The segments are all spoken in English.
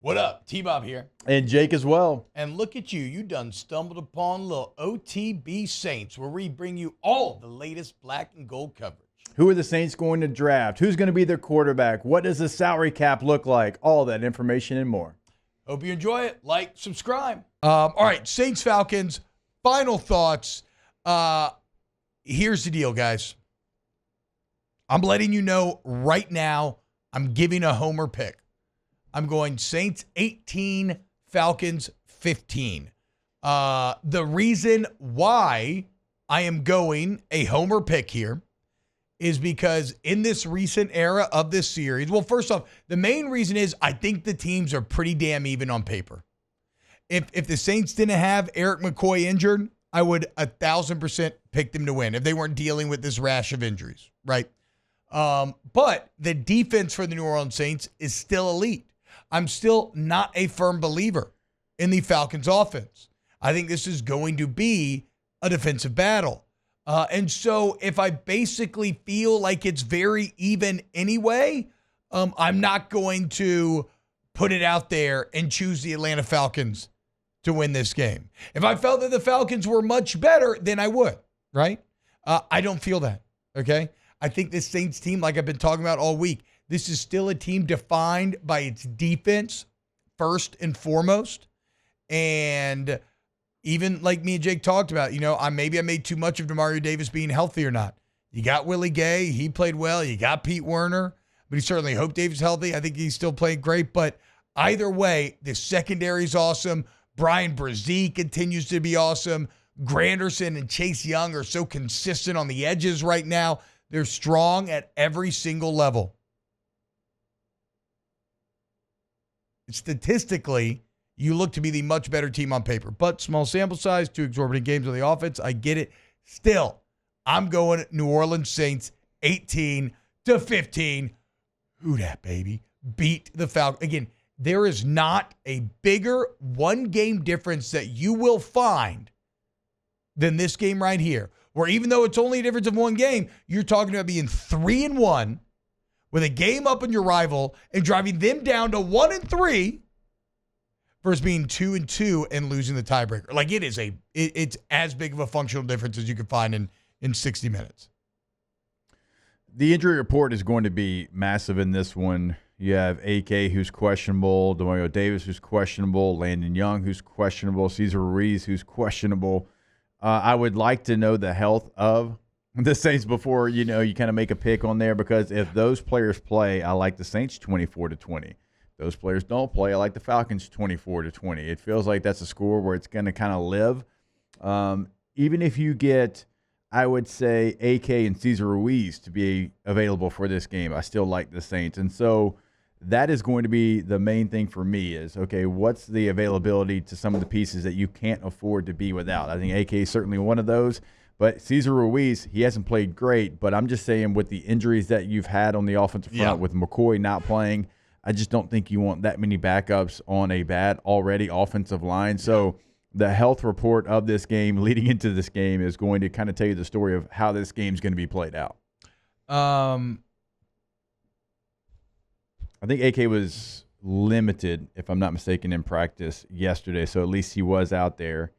What up? T-Bob here. And Jake as well. And look at you. You done stumbled upon little OTB Saints, where we bring you all the latest black and gold coverage. Who are the Saints going to draft? Who's going to be their quarterback? What does the salary cap look like? All that information and more. Hope you enjoy it. Like, subscribe. All right, Saints Falcons, final thoughts. Here's the deal, guys. I'm letting you know right now, I'm giving a homer pick. I'm going Saints 18, Falcons 15. The reason why I am going a homer pick here is because in this recent era of this series, well, first off, the main reason is I think the teams are pretty damn even on paper. If the Saints didn't have Eric McCoy injured, I would 1,000% pick them to win if they weren't dealing with this rash of injuries, right? But the defense for the New Orleans Saints is still elite. I'm still not a firm believer in the Falcons offense. I think this is going to be a defensive battle. And so if I basically feel like it's very even anyway, I'm not going to put it out there and choose the Atlanta Falcons to win this game. If I felt that the Falcons were much better, then I would, right? I don't feel that, okay? I think this Saints team, like I've been talking about all week, this is still a team defined by its defense first and foremost. And even like me and Jake talked about, maybe I made too much of Demario Davis being healthy or not. You got Willie Gay. He played well. You got Pete Werner. But he certainly hope Davis healthy. I think he's still playing great. But either way, the secondary is awesome. Brian Brzee continues to be awesome. Granderson and Chase Young are so consistent on the edges right now. They're strong at every single level. Statistically, you look to be the much better team on paper. But small sample size, 2 exorbitant games on the offense. I get it. Still, I'm going New Orleans Saints 18-15. Who dat, baby? Beat the Falcons. Again, there is not a bigger one-game difference that you will find than this game right here, where even though it's only a difference of one game, you're talking about being 3-1 with a game up on your rival and driving them down to 1-3 versus being 2-2 and losing the tiebreaker. Like it's as big of a functional difference as you can find in 60 minutes. The injury report is going to be massive in this one. You have AK, who's questionable, Demario Davis, who's questionable, Landon Young, who's questionable, Cesar Ruiz, who's questionable. I would like to know the health of the Saints before, you kind of make a pick on there, because if those players play, I like the Saints 24-20. Those players don't play, I like the Falcons 24-20. It feels like that's a score where it's going to kind of live. Even if you get, I would say, AK and Cesar Ruiz to be available for this game, I still like the Saints. And so that is going to be the main thing for me is, okay, what's the availability to some of the pieces that you can't afford to be without? I think AK is certainly one of those. But Cesar Ruiz, he hasn't played great. But I'm just saying with the injuries that you've had on the offensive front, with McCoy not playing, I just don't think you want that many backups on a bad already offensive line. So the health report of this game leading into this game is going to kind of tell you the story of how this game is going to be played out. I think AK was limited, if I'm not mistaken, in practice yesterday. So at least he was out there.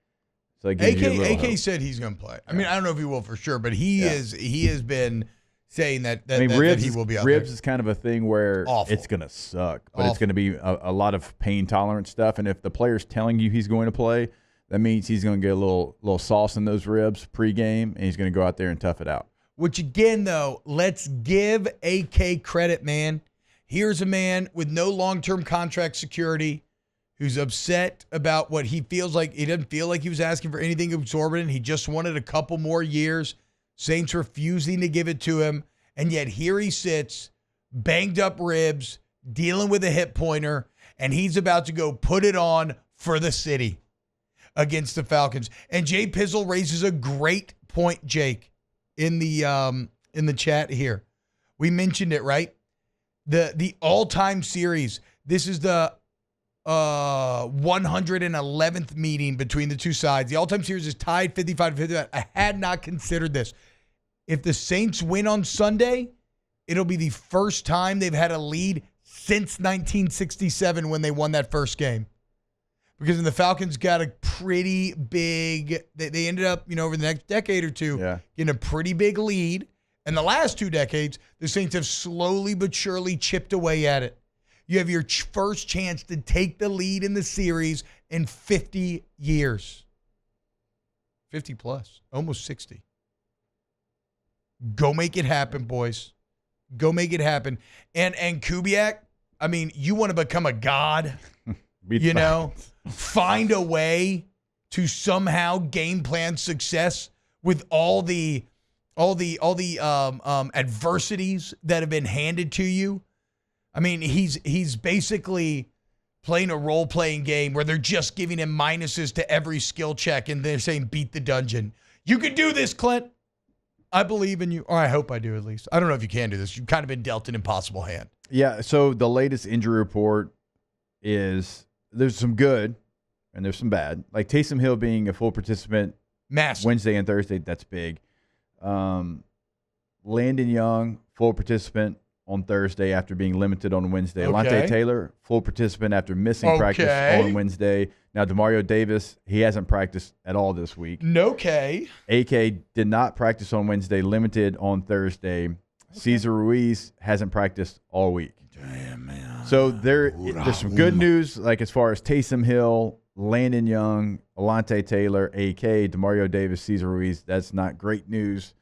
So AK said he's going to play. I mean, I don't know if he will for sure, but he has been saying that he will be out there. Ribs is kind of a thing where it's going to suck, but it's going to be a lot of pain tolerant stuff. And if the player's telling you he's going to play, that means he's going to get a little sauce in those ribs pregame, and he's going to go out there and tough it out. Which again, though, let's give AK credit, man. Here's a man with no long-term contract security who's upset about what he feels like. He doesn't feel like he was asking for anything exorbitant. He just wanted a couple more years. Saints refusing to give it to him. And yet here he sits, banged up ribs, dealing with a hip pointer, and he's about to go put it on for the city against the Falcons. And Jay Pizzle raises a great point, Jake, in the chat here. We mentioned it, right? The all-time series. This is the 111th meeting between the two sides. The all-time series is tied 55-55. I had not considered this. If the Saints win on Sunday, it'll be the first time they've had a lead since 1967 when they won that first game. Because then the Falcons got a pretty big, they ended up, over the next decade or two, getting a pretty big lead. And the last 2 decades, the Saints have slowly but surely chipped away at it. You have your first chance to take the lead in the series in 50 years. 50 plus, almost 60. Go make it happen, boys. Go make it happen. And Kubiak, you want to become a god, find a way to somehow game plan success with all the adversities that have been handed to you. He's basically playing a role-playing game where they're just giving him minuses to every skill check and they're saying, beat the dungeon. You can do this, Clint. I believe in you. Or I hope I do, at least. I don't know if you can do this. You've kind of been dealt an impossible hand. Yeah, so the latest injury report is there's some good and there's some bad. Like Taysom Hill being a full participant Massive. Wednesday and Thursday, that's big. Landon Young, full participant on Thursday after being limited on Wednesday. Okay. Alante Taylor, full participant after missing practice on Wednesday. Now, Demario Davis, he hasn't practiced at all this week. Okay. AK did not practice on Wednesday, limited on Thursday. Okay. Cesar Ruiz hasn't practiced all week. Damn, man. So there's some good news, like as far as Taysom Hill, Landon Young, Alante Taylor, AK, Demario Davis, Cesar Ruiz. That's not great news.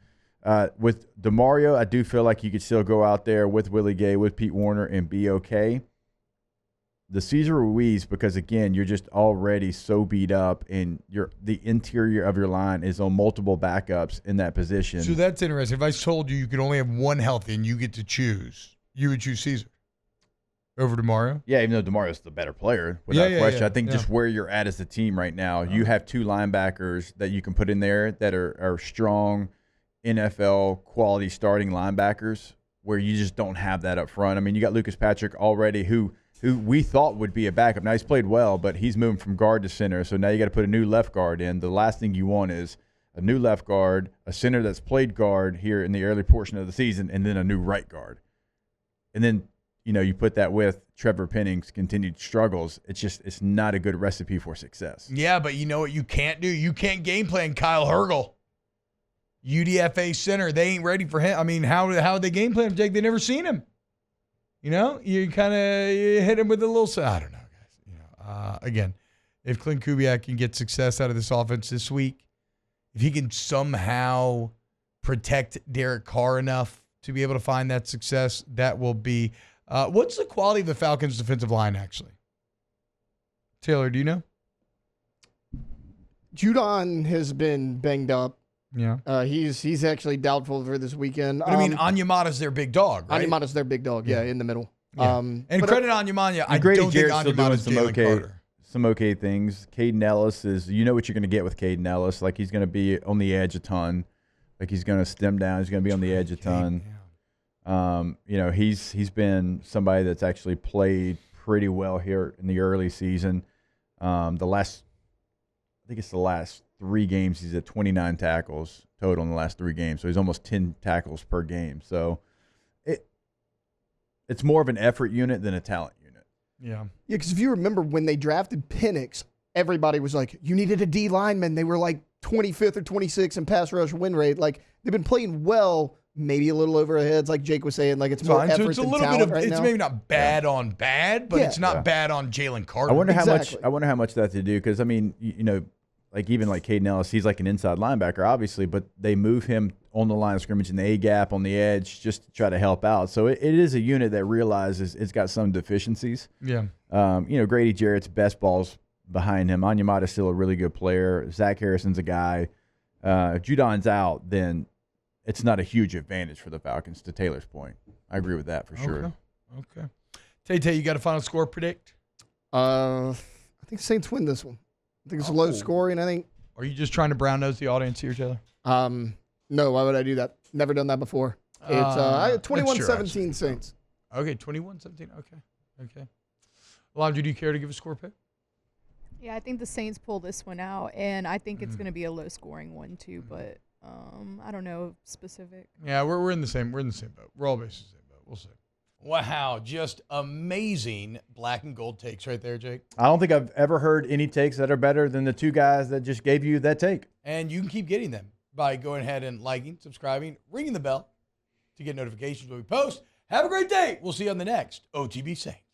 With Demario, I do feel like you could still go out there with Willie Gay, with Pete Warner, and be okay. The Cesar Ruiz, because again, you're just already so beat up, and the interior of your line is on multiple backups in that position. So that's interesting. If I told you could only have one healthy and you get to choose, you would choose Cesar over Demario? Yeah, even though Demario's the better player, without question. I think yeah. just where you're at as a team right now, you have 2 linebackers that you can put in there that are strong NFL quality starting linebackers, where you just don't have that up front. You got Lucas Patrick already, who we thought would be a backup. Now, he's played well, but he's moving from guard to center, so now you got to put a new left guard in. The last thing you want is a new left guard, a center that's played guard here in the early portion of the season, and then a new right guard. And then, you put that with Trevor Penning's continued struggles. It's not a good recipe for success. Yeah, but you know what you can't do? You can't game plan Kyle Hergel. UDFA center, they ain't ready for him. How would they game plan him, Jake? They never seen him. You kind of hit him with a little. I don't know, guys. Again, if Clint Kubiak can get success out of this offense this week, if he can somehow protect Derek Carr enough to be able to find that success, that will be. What's the quality of the Falcons' defensive line, actually? Taylor, do you know? Judon has been banged up. Yeah. He's actually doubtful for this weekend. But Onyemata's their big dog, right? Onyemata's their big dog, in the middle. Yeah. And credit Onyemata. I Grady don't Jarrett's think Onyemata's still doing Jalen Carter. some okay things. Caden Ellis is, what you're going to get with Caden Ellis. Like, he's going to be on the edge a ton. Like, he's going to stem down. He's going to be on the edge a ton. He's been somebody that's actually played pretty well here in the early season. I think it's the last 3 games, he's at 29 tackles total in the last 3 games. So he's almost 10 tackles per game. So it's more of an effort unit than a talent unit. Yeah. Yeah, because if you remember when they drafted Penix, everybody was like, you needed a D lineman. They were like 25th or 26th in pass rush win rate. Like, they've been playing well, maybe a little over our heads, like Jake was saying. Like, it's more effort than talent right now. It's maybe not bad on bad, but it's not bad on Jalen Carter. I wonder how much that to do, because like even like Caden Ellis, he's like an inside linebacker, obviously, but they move him on the line of scrimmage in the A gap on the edge just to try to help out. So it is a unit that realizes it's got some deficiencies. Yeah. Grady Jarrett's best ball's behind him. Onyemata's still a really good player. Zach Harrison's a guy. If Judon's out, then it's not a huge advantage for the Falcons, to Taylor's point. I agree with that for sure. Okay. Tay, you got a final score predict? I think Saints win this one. I think it's low scoring. I think. Are you just trying to brown nose the audience here, Taylor? No, why would I do that? Never done that before. It's 21-17 Saints. Okay, 21-17. Okay. Alondra, do you care to give a score pick? Yeah, I think the Saints pull this one out, and I think it's going to be a low-scoring one too. But I don't know specific. Yeah, we're in the same boat. We're all basically the same boat. We'll see. Wow, just amazing black and gold takes right there, Jake. I don't think I've ever heard any takes that are better than the two guys that just gave you that take. And you can keep getting them by going ahead and liking, subscribing, ringing the bell to get notifications when we post. Have a great day. We'll see you on the next OTB Saints.